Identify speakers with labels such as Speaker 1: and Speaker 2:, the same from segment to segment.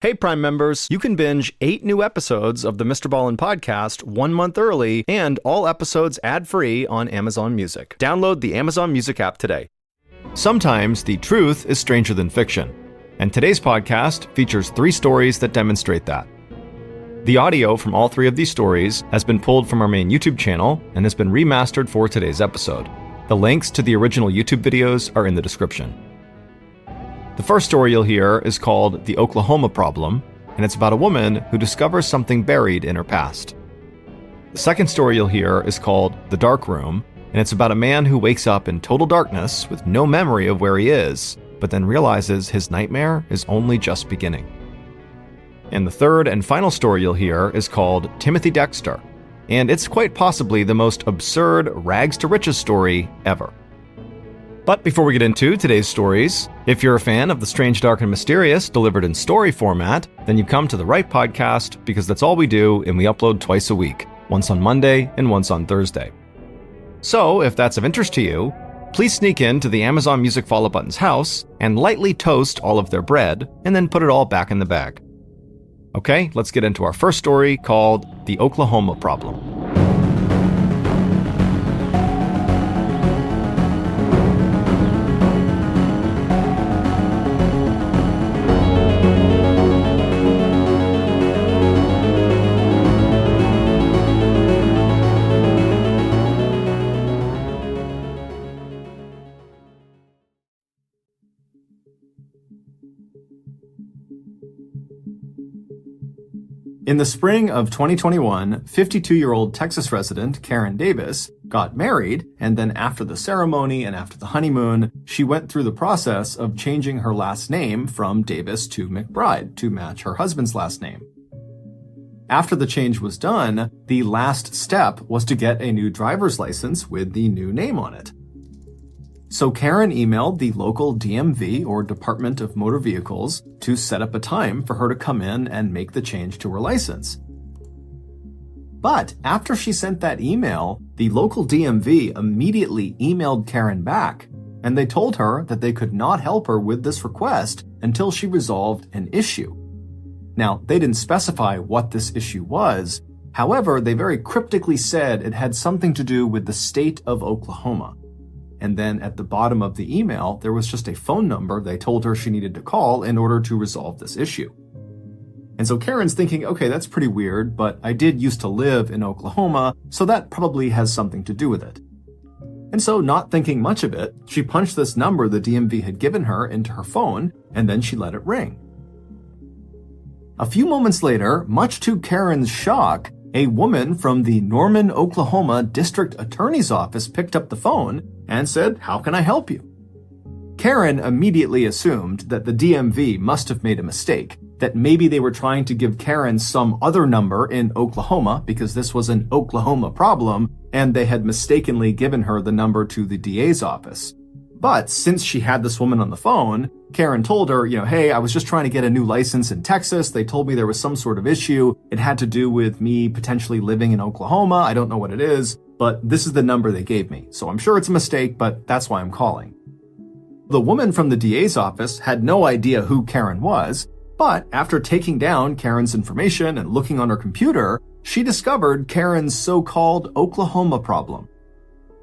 Speaker 1: Hey, Prime members, you can binge 8 new episodes of the MrBallen podcast 1 month early and all episodes ad-free on Amazon Music. Download the Amazon Music app today. Sometimes the truth is stranger than fiction, and today's podcast features 3 stories that demonstrate that. The audio from all 3 of these stories has been pulled from our main YouTube channel and has been remastered for today's episode. The links to the original YouTube videos are in the description. The first story you'll hear is called The Oklahoma Problem, and it's about a woman who discovers something buried in her past. The second story you'll hear is called The Dark Room, and it's about a man who wakes up in total darkness with no memory of where he is, but then realizes his nightmare is only just beginning. And the third and final story you'll hear is called Timothy Dexter, and it's quite possibly the most absurd rags-to-riches story ever. But before we get into today's stories, if you're a fan of the strange, dark, and mysterious delivered in story format, then you've come to the right podcast because that's all we do and we upload twice a week, once on Monday and once on Thursday. So if that's of interest to you, please sneak into the Amazon Music Follow Button's house and lightly toast all of their bread and then put it all back in the bag. Okay, let's get into our first story called The Oklahoma Problem. In the spring of 2021, 52-year-old Texas resident Karen Davis got married, and then after the ceremony and after the honeymoon, she went through the process of changing her last name from Davis to McBride to match her husband's last name. After the change was done, the last step was to get a new driver's license with the new name on it. So Karen emailed the local DMV, or Department of Motor Vehicles, to set up a time for her to come in and make the change to her license. But after she sent that email, the local DMV immediately emailed Karen back, and they told her that they could not help her with this request until she resolved an issue. Now, they didn't specify what this issue was. However, they very cryptically said it had something to do with the state of Oklahoma. And then at the bottom of the email, there was just a phone number they told her she needed to call in order to resolve this issue. And so Karen's thinking, okay, that's pretty weird, but I did used to live in Oklahoma, so that probably has something to do with it. And so, not thinking much of it, she punched this number the DMV had given her into her phone, and then she let it ring. A few moments later, much to Karen's shock, a woman from the Norman, Oklahoma District Attorney's Office picked up the phone and said, "How can I help you?" Karen immediately assumed that the DMV must have made a mistake, that maybe they were trying to give Karen some other number in Oklahoma because this was an Oklahoma problem, and they had mistakenly given her the number to the DA's office. But since she had this woman on the phone, Karen told her, hey, I was just trying to get a new license in Texas. They told me there was some sort of issue. It had to do with me potentially living in Oklahoma. I don't know what it is, but this is the number they gave me. So I'm sure it's a mistake, but that's why I'm calling. The woman from the DA's office had no idea who Karen was, but after taking down Karen's information and looking on her computer, she discovered Karen's so-called Oklahoma problem.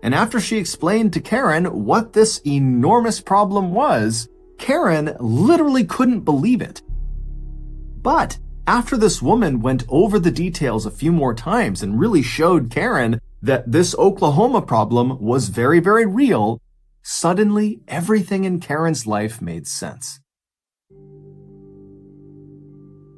Speaker 1: And after she explained to Karen what this enormous problem was, Karen literally couldn't believe it. But after this woman went over the details a few more times and really showed Karen that this Oklahoma problem was very, very real, suddenly everything in Karen's life made sense.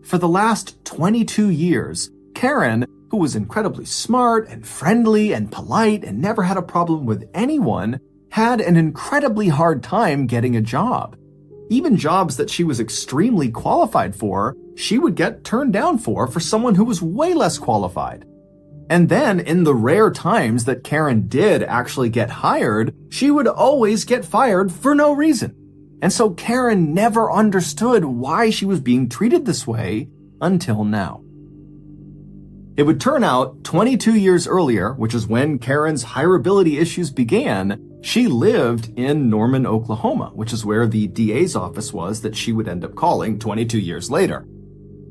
Speaker 1: For the last 22 years, Karen, who was incredibly smart and friendly and polite and never had a problem with anyone, had an incredibly hard time getting a job. Even jobs that she was extremely qualified for, she would get turned down for someone who was way less qualified. And then, in the rare times that Karen did actually get hired, she would always get fired for no reason. And so Karen never understood why she was being treated this way until now. It would turn out 22 years earlier, which is when Karen's hireability issues began, she lived in Norman, Oklahoma, which is where the DA's office was that she would end up calling 22 years later.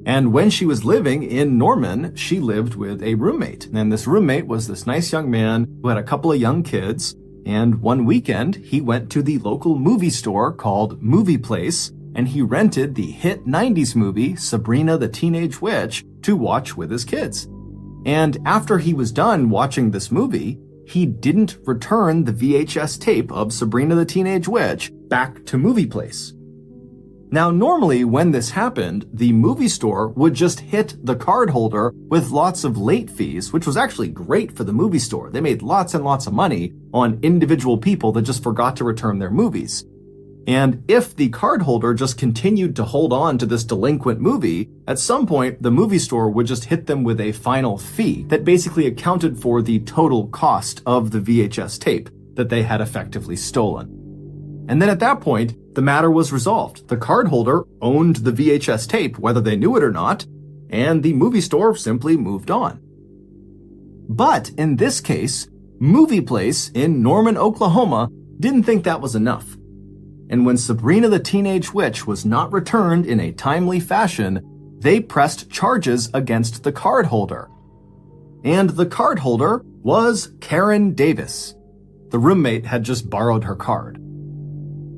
Speaker 1: And when she was living in Norman, she lived with a roommate. And this roommate was this nice young man who had a couple of young kids. And one weekend, he went to the local movie store called Movie Place, and he rented the hit 90s movie Sabrina the Teenage Witch to watch with his kids. And after he was done watching this movie, he didn't return the VHS tape of Sabrina the Teenage Witch back to Movie Place. Now, normally when this happened, the movie store would just hit the card holder with lots of late fees, which was actually great for the movie store. They made lots and lots of money on individual people that just forgot to return their movies. And if the card holder just continued to hold on to this delinquent movie, at some point the movie store would just hit them with a final fee that basically accounted for the total cost of the VHS tape that they had effectively stolen. And then at that point, the matter was resolved. The card holder owned the VHS tape, whether they knew it or not, and the movie store simply moved on. But in this case, Movie Place in Norman, Oklahoma didn't think that was enough. And when Sabrina the Teenage Witch was not returned in a timely fashion, they pressed charges against the card holder. And the card holder was Karen Davis. The roommate had just borrowed her card.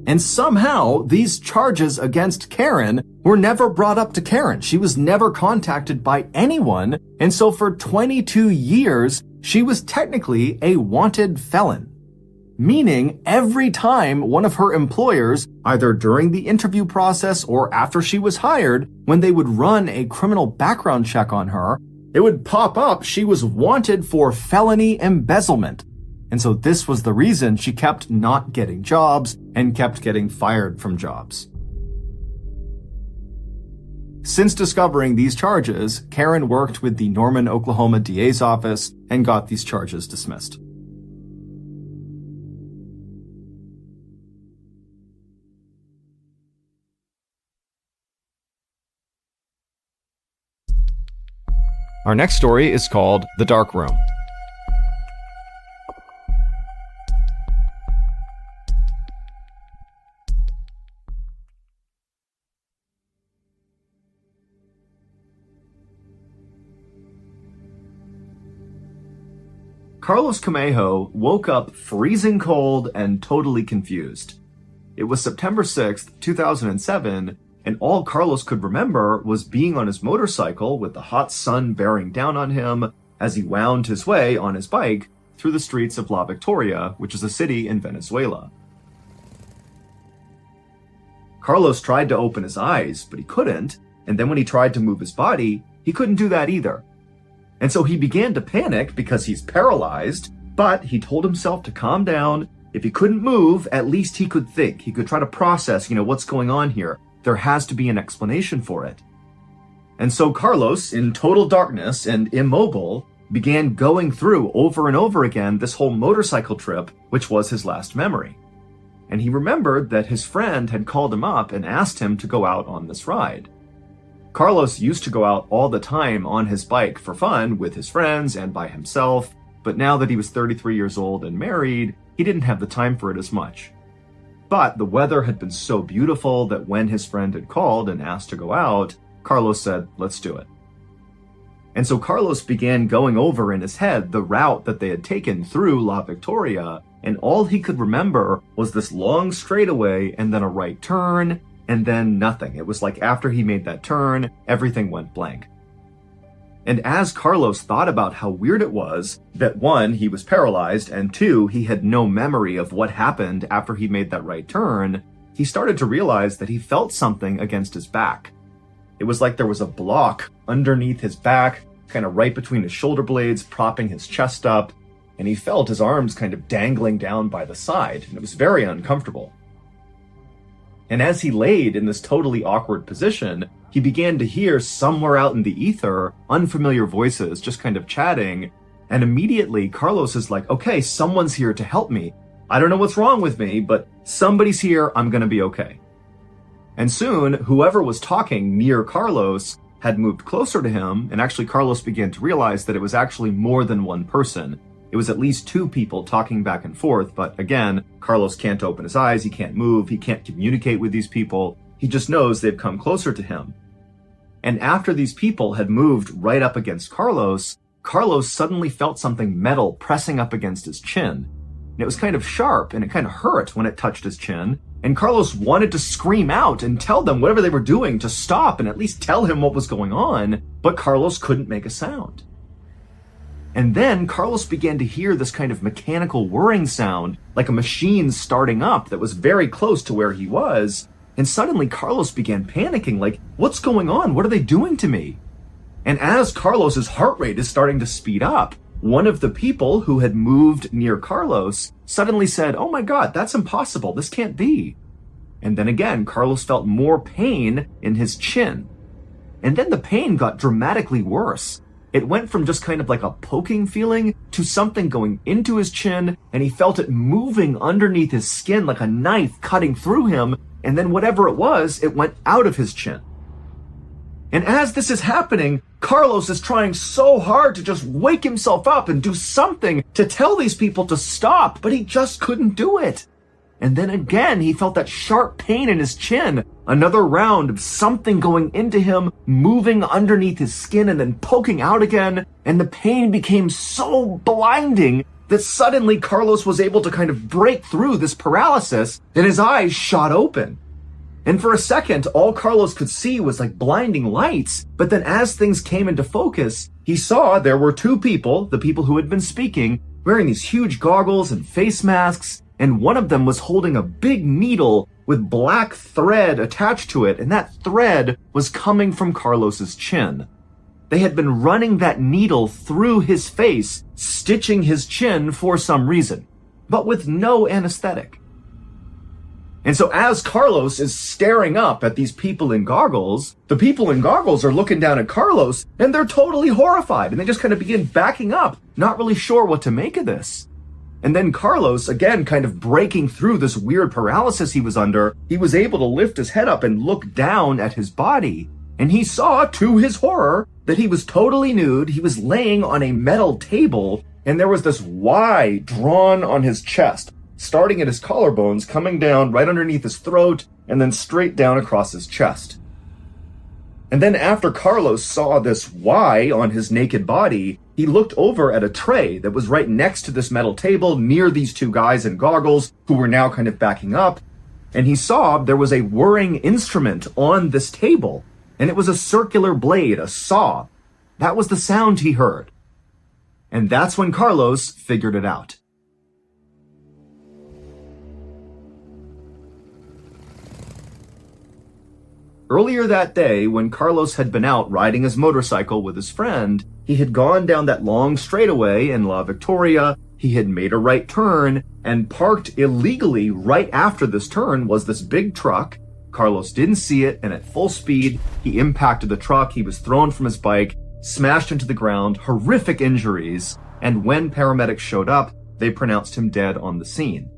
Speaker 1: And somehow, these charges against Karen were never brought up to Karen. She was never contacted by anyone, and so for 22 years, she was technically a wanted felon. Meaning, every time one of her employers, either during the interview process or after she was hired, when they would run a criminal background check on her, it would pop up she was wanted for felony embezzlement. And so this was the reason she kept not getting jobs and kept getting fired from jobs. Since discovering these charges, Karen worked with the Norman, Oklahoma DA's office and got these charges dismissed. Our next story is called The Dark Room. Carlos Camejo woke up freezing cold and totally confused. It was September 6th, 2007, and all Carlos could remember was being on his motorcycle with the hot sun bearing down on him as he wound his way on his bike through the streets of La Victoria, which is a city in Venezuela. Carlos tried to open his eyes, but he couldn't, and then when he tried to move his body, he couldn't do that either. And so he began to panic because he's paralyzed, but he told himself to calm down. If he couldn't move, at least he could think. He could try to process, what's going on here. There has to be an explanation for it. And so Carlos, in total darkness and immobile, began going through over and over again this whole motorcycle trip, which was his last memory. And he remembered that his friend had called him up and asked him to go out on this ride. Carlos used to go out all the time on his bike for fun with his friends and by himself, but now that he was 33 years old and married, he didn't have the time for it as much. But the weather had been so beautiful that when his friend had called and asked to go out, Carlos said, "Let's do it." And so Carlos began going over in his head the route that they had taken through La Victoria, and all he could remember was this long straightaway and then a right turn, and then nothing. It was like after he made that turn, everything went blank. And as Carlos thought about how weird it was that one, he was paralyzed, and two, he had no memory of what happened after he made that right turn, he started to realize that he felt something against his back. It was like there was a block underneath his back, kind of right between his shoulder blades, propping his chest up, and he felt his arms kind of dangling down by the side, and it was very uncomfortable. And as he laid in this totally awkward position, he began to hear somewhere out in the ether, unfamiliar voices just kind of chatting, and immediately Carlos is like, okay, someone's here to help me. I don't know what's wrong with me, but somebody's here, I'm gonna be okay. And soon, whoever was talking near Carlos had moved closer to him, and actually Carlos began to realize that it was actually more than one person. It was at least two people talking back and forth, but again, Carlos can't open his eyes, he can't move, he can't communicate with these people. He just knows they've come closer to him. And after these people had moved right up against Carlos, Carlos suddenly felt something metal pressing up against his chin. And it was kind of sharp and it kind of hurt when it touched his chin. And Carlos wanted to scream out and tell them whatever they were doing to stop and at least tell him what was going on, but Carlos couldn't make a sound. And then Carlos began to hear this kind of mechanical whirring sound, like a machine starting up that was very close to where he was. And suddenly Carlos began panicking, like, what's going on? What are they doing to me? And as Carlos's heart rate is starting to speed up, one of the people who had moved near Carlos suddenly said, oh my God, that's impossible. This can't be. And then again, Carlos felt more pain in his chin. And then the pain got dramatically worse. It went from just kind of like a poking feeling to something going into his chin, and he felt it moving underneath his skin like a knife cutting through him, and then whatever it was, it went out of his chin. And as this is happening, Carlos is trying so hard to just wake himself up and do something to tell these people to stop, but he just couldn't do it. And then again, he felt that sharp pain in his chin, another round of something going into him, moving underneath his skin and then poking out again, and the pain became so blinding that suddenly Carlos was able to kind of break through this paralysis and his eyes shot open. And for a second, all Carlos could see was like blinding lights, but then as things came into focus, he saw there were two people, the people who had been speaking, wearing these huge goggles and face masks, and one of them was holding a big needle with black thread attached to it, and that thread was coming from Carlos's chin. They had been running that needle through his face, stitching his chin for some reason, but with no anesthetic. And so as Carlos is staring up at these people in goggles, the people in goggles are looking down at Carlos, and they're totally horrified, and they just kind of begin backing up, not really sure what to make of this. And then Carlos, again, kind of breaking through this weird paralysis he was under, he was able to lift his head up and look down at his body. And he saw, to his horror, that he was totally nude. He was laying on a metal table, and there was this Y drawn on his chest, starting at his collarbones, coming down right underneath his throat, and then straight down across his chest. And then after Carlos saw this Y on his naked body, he looked over at a tray that was right next to this metal table near these two guys in goggles who were now kind of backing up. And he saw there was a whirring instrument on this table. And it was a circular blade, a saw. That was the sound he heard. And that's when Carlos figured it out. Earlier that day, when Carlos had been out riding his motorcycle with his friend, he had gone down that long straightaway in La Victoria, he had made a right turn, and parked illegally right after this turn was this big truck. Carlos didn't see it, and at full speed, he impacted the truck, he was thrown from his bike, smashed into the ground, horrific injuries, and when paramedics showed up, they pronounced him dead on the scene.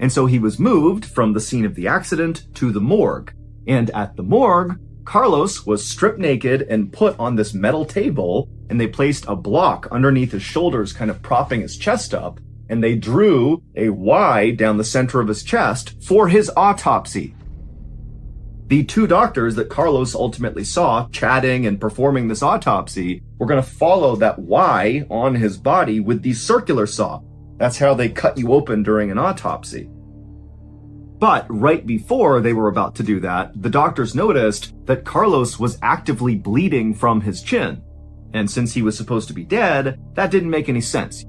Speaker 1: And so he was moved from the scene of the accident to the morgue. And at the morgue, Carlos was stripped naked and put on this metal table, and they placed a block underneath his shoulders, kind of propping his chest up, and they drew a Y down the center of his chest for his autopsy. The two doctors that Carlos ultimately saw chatting and performing this autopsy were going to follow that Y on his body with the circular saw. That's how they cut you open during an autopsy. But right before they were about to do that, the doctors noticed that Carlos was actively bleeding from his chin. And since he was supposed to be dead, that didn't make any sense.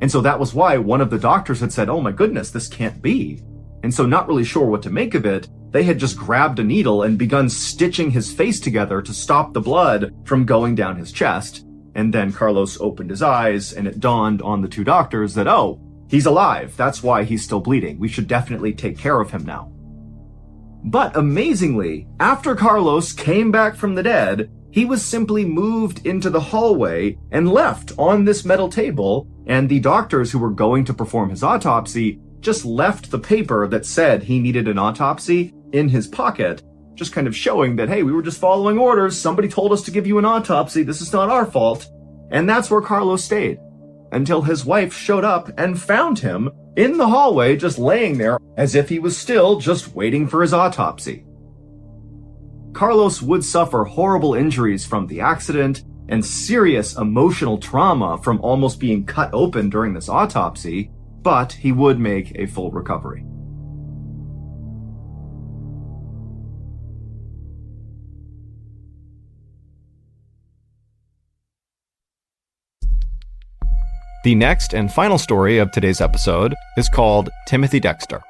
Speaker 1: And so that was why one of the doctors had said, oh my goodness, this can't be. And so not really sure what to make of it, they had just grabbed a needle and begun stitching his face together to stop the blood from going down his chest. And then Carlos opened his eyes, and it dawned on the two doctors that, oh, he's alive. That's why he's still bleeding. We should definitely take care of him now. But amazingly, after Carlos came back from the dead, he was simply moved into the hallway and left on this metal table, and the doctors who were going to perform his autopsy just left the paper that said he needed an autopsy in his pocket, just kind of showing that, hey, we were just following orders. Somebody told us to give you an autopsy. This is not our fault. And that's where Carlos stayed, until his wife showed up and found him in the hallway just laying there as if he was still just waiting for his autopsy. Carlos would suffer horrible injuries from the accident and serious emotional trauma from almost being cut open during this autopsy, but he would make a full recovery. The next and final story of today's episode is called Timothy Dexter.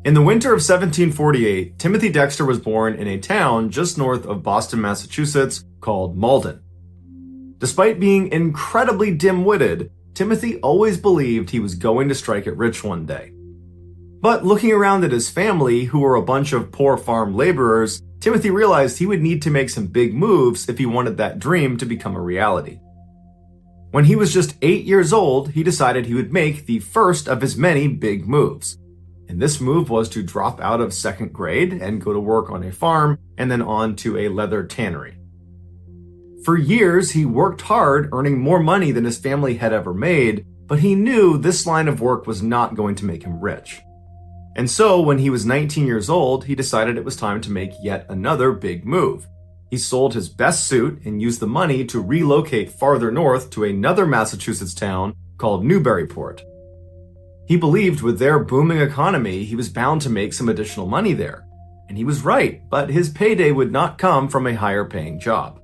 Speaker 1: In the winter of 1748, Timothy Dexter was born in a town just north of Boston, Massachusetts called Malden. Despite being incredibly dim-witted, Timothy always believed he was going to strike it rich one day. But looking around at his family, who were a bunch of poor farm laborers, Timothy realized he would need to make some big moves if he wanted that dream to become a reality. When he was just 8 years old, he decided he would make the first of his many big moves. And this move was to drop out of second grade and go to work on a farm and then on to a leather tannery. For years, he worked hard, earning more money than his family had ever made, but he knew this line of work was not going to make him rich. And so, when he was 19 years old, he decided it was time to make yet another big move. He sold his best suit and used the money to relocate farther north to another Massachusetts town called Newburyport. He believed with their booming economy, he was bound to make some additional money there. And he was right, but his payday would not come from a higher paying job.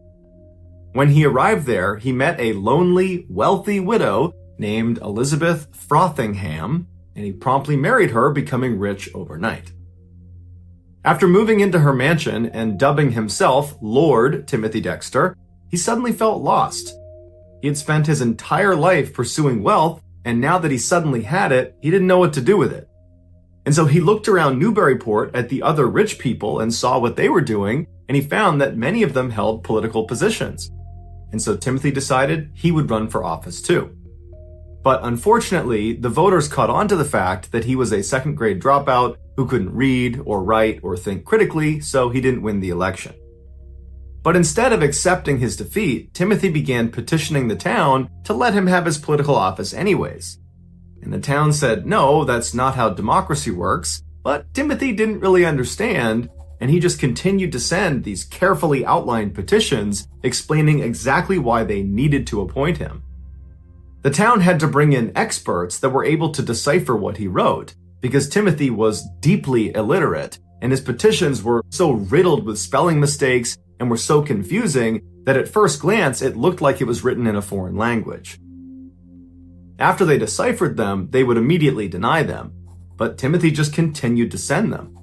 Speaker 1: When he arrived there, he met a lonely, wealthy widow named Elizabeth Frothingham, and he promptly married her, becoming rich overnight. After moving into her mansion and dubbing himself Lord Timothy Dexter, he suddenly felt lost. He had spent his entire life pursuing wealth, and now that he suddenly had it, he didn't know what to do with it. And so he looked around Newburyport at the other rich people and saw what they were doing, and he found that many of them held political positions. And so Timothy decided he would run for office too. But unfortunately, the voters caught on to the fact that he was a second grade dropout who couldn't read or write or think critically, so he didn't win the election. But instead of accepting his defeat, Timothy began petitioning the town to let him have his political office anyways. And the town said, no, that's not how democracy works, but Timothy didn't really understand, and he just continued to send these carefully outlined petitions explaining exactly why they needed to appoint him. The town had to bring in experts that were able to decipher what he wrote, because Timothy was deeply illiterate, and his petitions were so riddled with spelling mistakes and were so confusing that at first glance it looked like it was written in a foreign language. After they deciphered them, they would immediately deny them, but Timothy just continued to send them.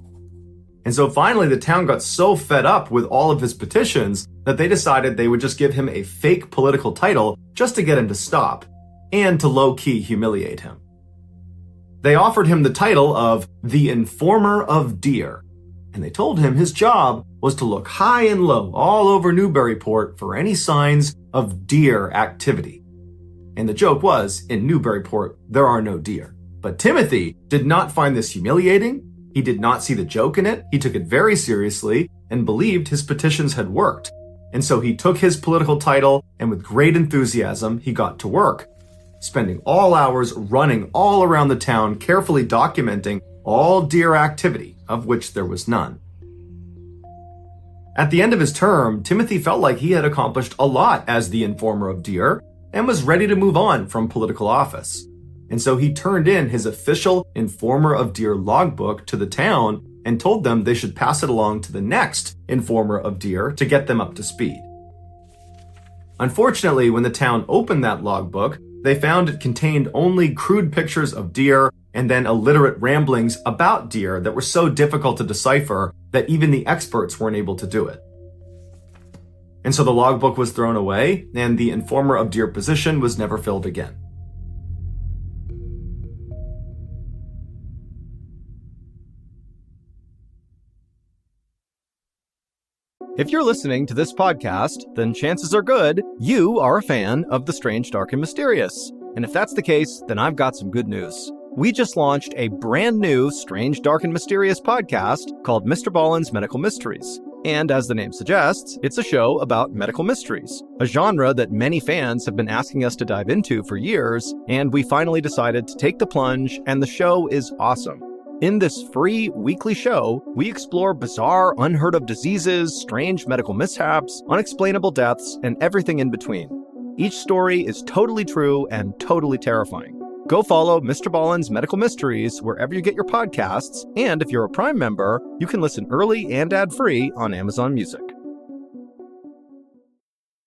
Speaker 1: And so finally the town got so fed up with all of his petitions that they decided they would just give him a fake political title just to get him to stop, and to low-key humiliate him. They offered him the title of the Informer of Deer, and they told him his job was to look high and low all over Newburyport for any signs of deer activity. And the joke was, in Newburyport, there are no deer. But Timothy did not find this humiliating. He did not see the joke in it. He took it very seriously and believed his petitions had worked. And so he took his political title, and with great enthusiasm, he got to work, spending all hours running all around the town, carefully documenting all deer activity, of which there was none. At the end of his term, Timothy felt like he had accomplished a lot as the Informer of Deer and was ready to move on from political office. And so he turned in his official Informer of Deer logbook to the town and told them they should pass it along to the next Informer of Deer to get them up to speed. Unfortunately, when the town opened that logbook, they found it contained only crude pictures of deer and then illiterate ramblings about deer that were so difficult to decipher that even the experts weren't able to do it. And so the logbook was thrown away, and the Informer of Deer position was never filled again. If you're listening to this podcast, then chances are good you are a fan of The Strange, Dark, and Mysterious. And if that's the case, then I've got some good news. We just launched a brand new Strange, Dark, and Mysterious podcast called MrBallen's Medical Mysteries.
Speaker 2: And as the name suggests, it's a show about medical mysteries, a genre that many fans have been asking us to dive into for years, and we finally decided to take the plunge, and the show is awesome. In this free weekly show, we explore bizarre, unheard of diseases, strange medical mishaps, unexplainable deaths, and everything in between. Each story is totally true and totally terrifying. Go follow MrBallen's Medical Mysteries wherever you get your podcasts, and if you're a Prime member, you can listen early and ad-free on Amazon Music.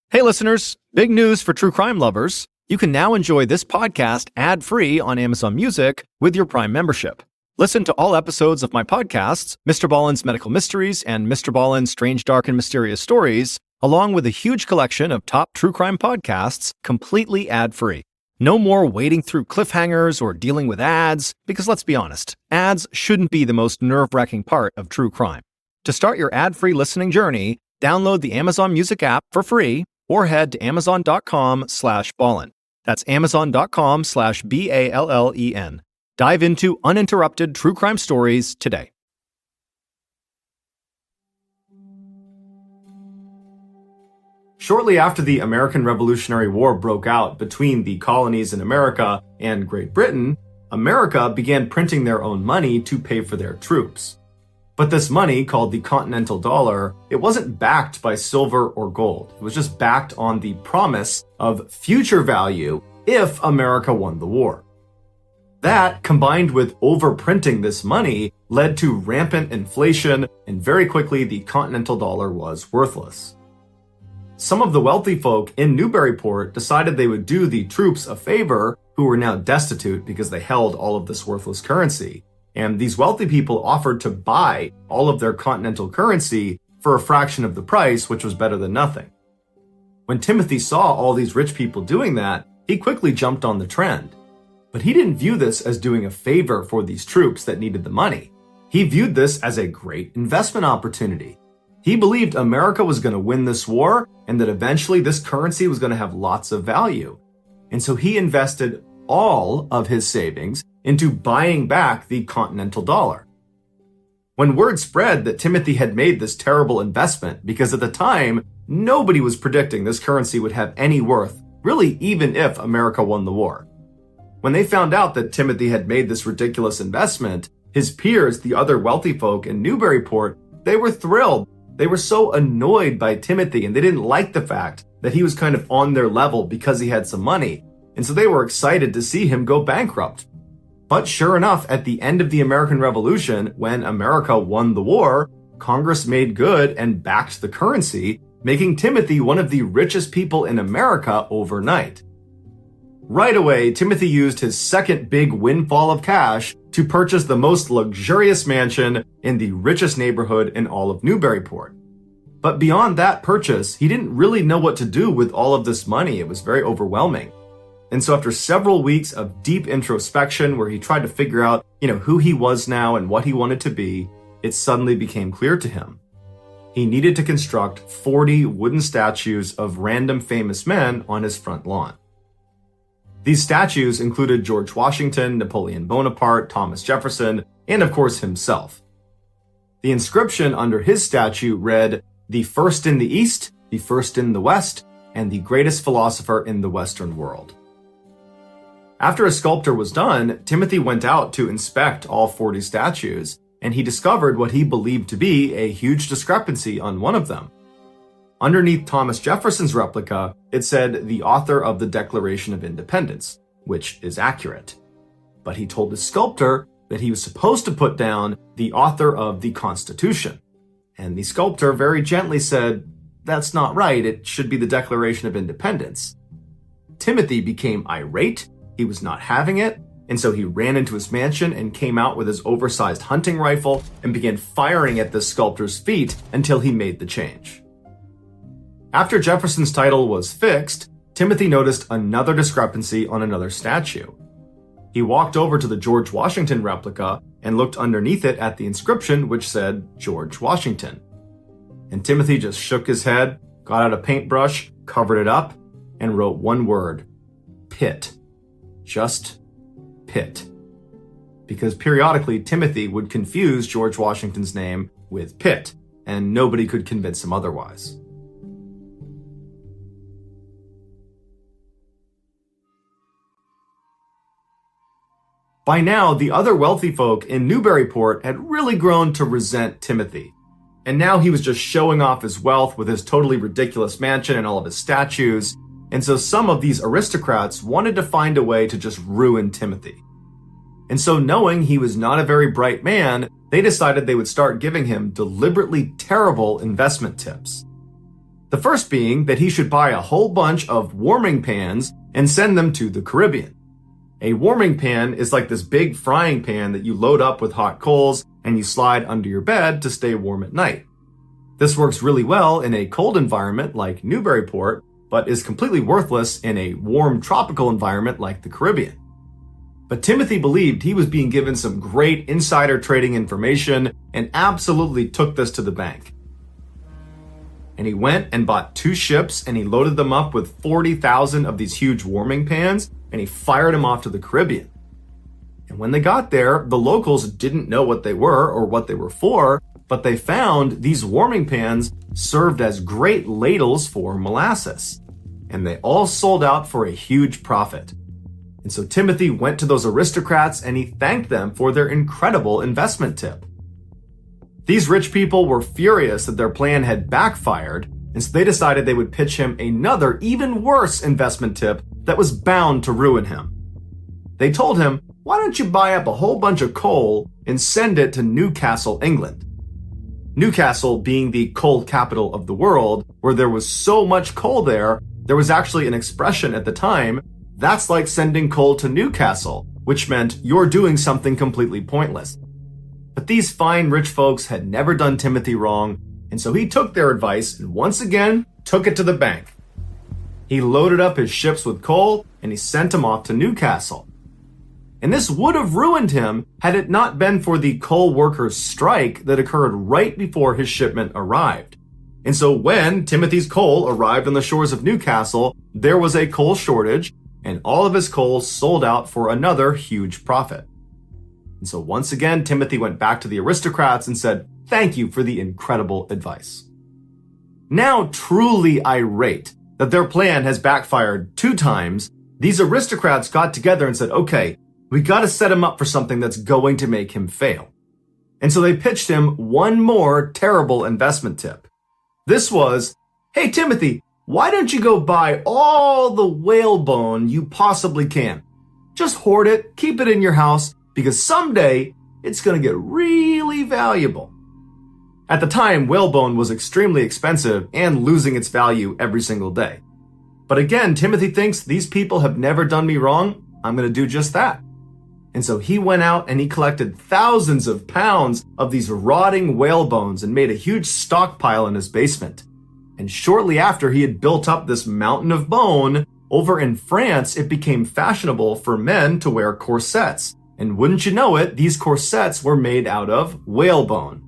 Speaker 2: Hey listeners, big news for true crime lovers. You can now enjoy this podcast ad-free on Amazon Music with your Prime membership. Listen to all episodes of my podcasts, MrBallen's Medical Mysteries and MrBallen's Strange, Dark, and Mysterious Stories, along with a huge collection of top true crime podcasts, completely ad-free. No more wading through cliffhangers or dealing with ads, because let's be honest, ads shouldn't be the most nerve-wracking part of true crime. To start your ad-free listening journey, download the Amazon Music app for free or head to amazon.com/ballen. That's amazon.com/BALLEN. Dive into uninterrupted true crime stories today.
Speaker 1: Shortly after the American Revolutionary War broke out between the colonies in America and Great Britain, America began printing their own money to pay for their troops. But this money, called the Continental Dollar, it wasn't backed by silver or gold. It was just backed on the promise of future value if America won the war. That, combined with overprinting this money, led to rampant inflation, and very quickly the Continental Dollar was worthless. Some of the wealthy folk in Newburyport decided they would do the troops a favor who were now destitute because they held all of this worthless currency. And these wealthy people offered to buy all of their continental currency for a fraction of the price, which was better than nothing. When Timothy saw all these rich people doing that, he quickly jumped on the trend. But he didn't view this as doing a favor for these troops that needed the money. He viewed this as a great investment opportunity. He believed America was going to win this war and that eventually this currency was going to have lots of value. And so he invested all of his savings into buying back the Continental Dollar. When word spread that Timothy had made this terrible investment, because at the time, nobody was predicting this currency would have any worth, really even if America won the war. When they found out that Timothy had made this ridiculous investment, his peers, the other wealthy folk in Newburyport, they were thrilled. They were so annoyed by Timothy, and they didn't like the fact that he was kind of on their level because he had some money. And so they were excited to see him go bankrupt. But sure enough, at the end of the American Revolution, when America won the war, Congress made good and backed the currency, making Timothy one of the richest people in America overnight. Right away, Timothy used his second big windfall of cash to purchase the most luxurious mansion in the richest neighborhood in all of Newburyport. But beyond that purchase, he didn't really know what to do with all of this money. It was very overwhelming. And so after several weeks of deep introspection where he tried to figure out, who he was now and what he wanted to be, it suddenly became clear to him. He needed to construct 40 wooden statues of random famous men on his front lawn. These statues included George Washington, Napoleon Bonaparte, Thomas Jefferson, and of course himself. The inscription under his statue read, "The first in the East, the first in the West, and the greatest philosopher in the Western world." After his sculpture was done, Timothy went out to inspect all 40 statues, and he discovered what he believed to be a huge discrepancy on one of them. Underneath Thomas Jefferson's replica, it said the author of the Declaration of Independence, which is accurate. But he told his sculptor that he was supposed to put down the author of the Constitution. And the sculptor very gently said, "That's not right, it should be the Declaration of Independence." Timothy became irate, he was not having it, and so he ran into his mansion and came out with his oversized hunting rifle and began firing at the sculptor's feet until he made the change. After Jefferson's title was fixed, Timothy noticed another discrepancy on another statue. He walked over to the George Washington replica and looked underneath it at the inscription which said George Washington. And Timothy just shook his head, got out a paintbrush, covered it up, and wrote one word, Pitt. Just Pitt. Because periodically Timothy would confuse George Washington's name with Pitt, and nobody could convince him otherwise. By now, the other wealthy folk in Newburyport had really grown to resent Timothy. And now he was just showing off his wealth with his totally ridiculous mansion and all of his statues. And so some of these aristocrats wanted to find a way to just ruin Timothy. And so knowing he was not a very bright man, they decided they would start giving him deliberately terrible investment tips. The first being that he should buy a whole bunch of warming pans and send them to the Caribbean. A warming pan is like this big frying pan that you load up with hot coals and you slide under your bed to stay warm at night. This works really well in a cold environment like Newburyport, but is completely worthless in a warm tropical environment like the Caribbean. But Timothy believed he was being given some great insider trading information and absolutely took this to the bank. And he went and bought 2 ships and he loaded them up with 40,000 of these huge warming pans and he fired them off to the Caribbean. And when they got there, the locals didn't know what they were or what they were for, but they found these warming pans served as great ladles for molasses. And they all sold out for a huge profit. And so Timothy went to those aristocrats and he thanked them for their incredible investment tip. These rich people were furious that their plan had backfired, and so they decided they would pitch him another, even worse investment tip that was bound to ruin him. They told him, why don't you buy up a whole bunch of coal and send it to Newcastle, England? Newcastle being the coal capital of the world, where there was so much coal there was actually an expression at the time, that's like sending coal to Newcastle, which meant you're doing something completely pointless. But these fine rich folks had never done Timothy wrong, and so he took their advice and once again took it to the bank. He loaded up his ships with coal and he sent them off to Newcastle. And this would have ruined him had it not been for the coal workers' strike that occurred right before his shipment arrived. And so when Timothy's coal arrived on the shores of Newcastle, there was a coal shortage and all of his coal sold out for another huge profit. And so once again, Timothy went back to the aristocrats and said, thank you for the incredible advice. Now truly irate that their plan has backfired 2 times, these aristocrats got together and said, okay, we gotta set him up for something that's going to make him fail. And so they pitched him one more terrible investment tip. This was, hey Timothy, why don't you go buy all the whalebone you possibly can? Just hoard it, keep it in your house, because someday it's gonna get really valuable. At the time, whalebone was extremely expensive and losing its value every single day. But again, Timothy thinks these people have never done me wrong, I'm gonna do just that. And so he went out and he collected thousands of pounds of these rotting whale bones and made a huge stockpile in his basement. And shortly after he had built up this mountain of bone, over in France, it became fashionable for men to wear corsets. And wouldn't you know it, these corsets were made out of whalebone.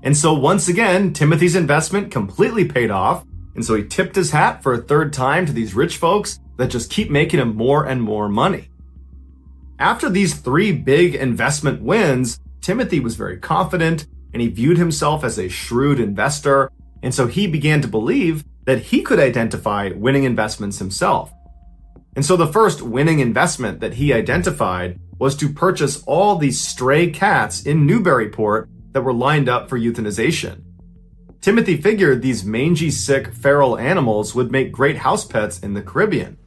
Speaker 1: And so once again, Timothy's investment completely paid off. And so he tipped his hat for a 3rd time to these rich folks that just keep making him more and more money. After these 3 big investment wins, Timothy was very confident and he viewed himself as a shrewd investor. And so he began to believe that he could identify winning investments himself. And so the first winning investment that he identified was to purchase all these stray cats in Newburyport that were lined up for euthanization. Timothy figured these mangy, sick, feral animals would make great house pets in the Caribbean.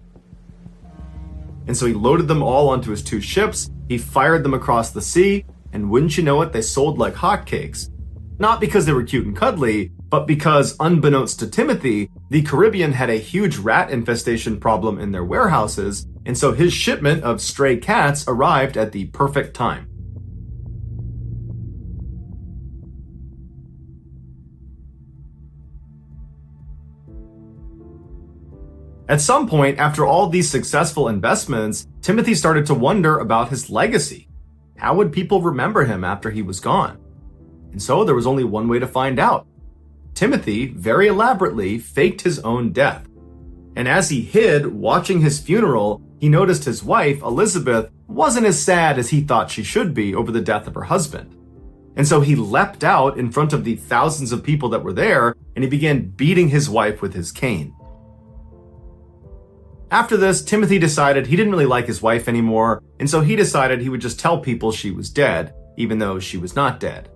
Speaker 1: And so he loaded them all onto his 2 ships, he fired them across the sea, and wouldn't you know it, they sold like hotcakes. Not because they were cute and cuddly, but because, unbeknownst to Timothy, the Caribbean had a huge rat infestation problem in their warehouses, and so his shipment of stray cats arrived at the perfect time. At some point, after all these successful investments, Timothy started to wonder about his legacy. How would people remember him after he was gone? And so there was only one way to find out. Timothy, very elaborately, faked his own death. And as he hid, watching his funeral, he noticed his wife, Elizabeth, wasn't as sad as he thought she should be over the death of her husband. And so he leapt out in front of the thousands of people that were there, and he began beating his wife with his cane. After this, Timothy decided he didn't really like his wife anymore, and so he decided he would just tell people she was dead, even though she was not dead.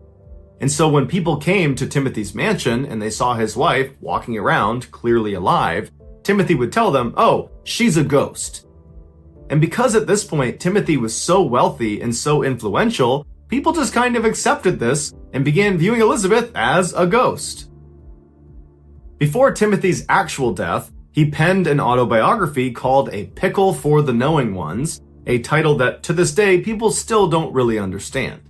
Speaker 1: And so when people came to Timothy's mansion and they saw his wife walking around, clearly alive, Timothy would tell them, "Oh, she's a ghost." And because at this point Timothy was so wealthy and so influential, people just kind of accepted this and began viewing Elizabeth as a ghost. Before Timothy's actual death, he penned an autobiography called A Pickle for the Knowing Ones, a title that to this day people still don't really understand.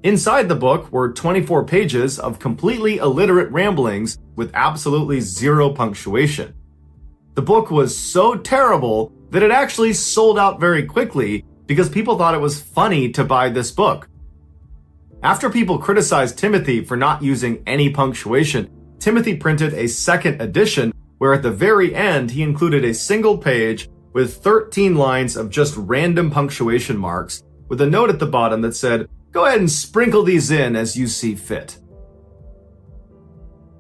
Speaker 1: Inside the book were 24 pages of completely illiterate ramblings with absolutely zero punctuation. The book was so terrible that it actually sold out very quickly because people thought it was funny to buy this book. After people criticized Timothy for not using any punctuation, Timothy printed a second edition where at the very end he included a single page with 13 lines of just random punctuation marks with a note at the bottom that said, "Go ahead and sprinkle these in as you see fit."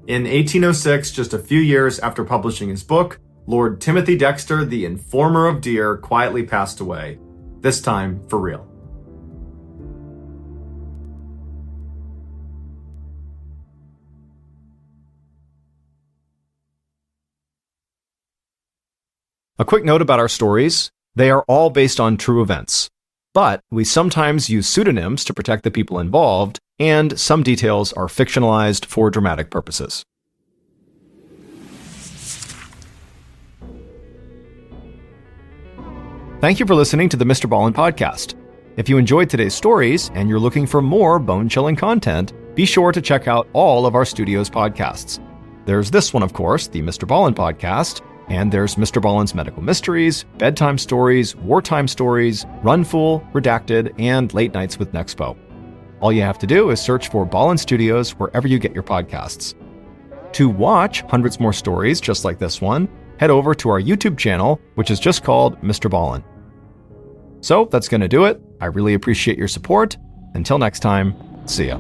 Speaker 1: In 1806, just a few years after publishing his book, Lord Timothy Dexter, the informer of deer, quietly passed away, this time for real.
Speaker 2: A quick note about our stories. They are all based on true events, but we sometimes use pseudonyms to protect the people involved, and some details are fictionalized for dramatic purposes. Thank you for listening to the MrBallen podcast. If you enjoyed today's stories and you're looking for more bone-chilling content, be sure to check out all of our studio's podcasts. There's this one, of course, the MrBallen podcast, and there's MrBallen's Medical Mysteries, Bedtime Stories, Wartime Stories, Runful, Redacted, and Late Nights with Nexpo. All you have to do is search for Ballen Studios wherever you get your podcasts. To watch hundreds more stories just like this one, head over to our YouTube channel, which is just called MrBallen. So that's going to do it. I really appreciate your support. Until next time, see ya.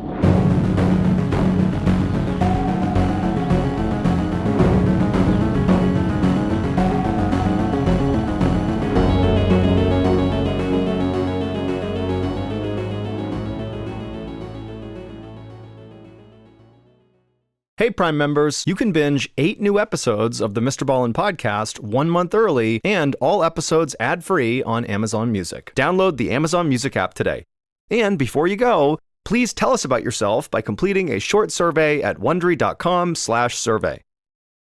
Speaker 2: Hey Prime members, you can binge 8 new episodes of the MrBallen podcast 1 month early and all episodes ad-free on Amazon Music. Download the Amazon Music app today. And before you go, please tell us about yourself by completing a short survey at wondery.com/survey.